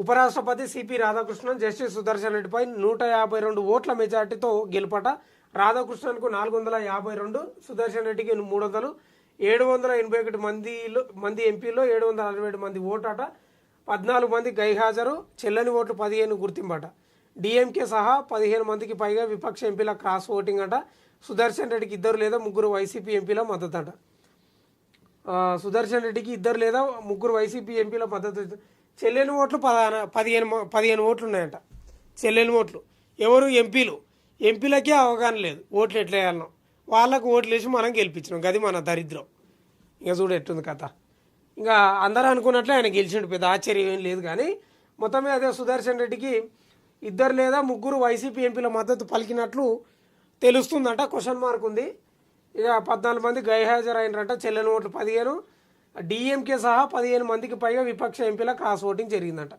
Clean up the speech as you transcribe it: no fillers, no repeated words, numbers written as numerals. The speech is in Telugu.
ఉపరాష్ట్రపతి సిపి రాధాకృష్ణన్ జస్టిస్ సుదర్శన్ రెడ్డిపై 152 ఓట్ల మెజార్టీతో గెలుపట. రాధాకృష్ణన్కు 452, సుదర్శన్ రెడ్డికి 300. 781 మంది ఎంపీల్లో 767 మంది ఓటాట. 14 మంది గైహాజరు, చెల్లని ఓట్లు 15 గుర్తింపట. డిఎంకే సహా 15 మందికి పైగా విపక్ష ఎంపీల క్రాస్ ఓటింగ్ అట. సుదర్శన్ రెడ్డికి 2 లేదా 3 వైసీపీ ఎంపీల మద్దతట. సుదర్శన్ రెడ్డికి 2 లేదా 3 వైసీపీ ఎంపీల మద్దతు. చెల్లెని ఓట్లు 15 ఓట్లు ఉన్నాయంట. చెల్లెని ఓట్లు ఎవరు? ఎంపీలకే అవగాహన లేదు ఓట్లు ఎట్లా వేయాలనో. వాళ్ళకు ఓట్లు వేసి మనం గెలిపించినాం. గది మన దరిద్రం. ఇక చూడు ఎట్టుంది కథ. ఇంకా అందరూ అనుకున్నట్లే ఆయన గెలిచిండు, పెద్ద ఆశ్చర్యం ఏం లేదు. కానీ మొత్తమే అదే సుదర్శన్ రెడ్డికి 2 లేదా 3 వైసీపీ ఎంపీల మద్దతు పలికినట్లు తెలుస్తుందంట. క్వశ్చన్ మార్క్ ఉంది. ఇక 14 మంది గైహాజరు అయినరంట. చెల్లెని ఓట్లు 15, డిఎంకే సహా 15 మందికి పైగా విపక్ష ఎంపీల క్రాస్ ఓటింగ్ జరిగిందంట.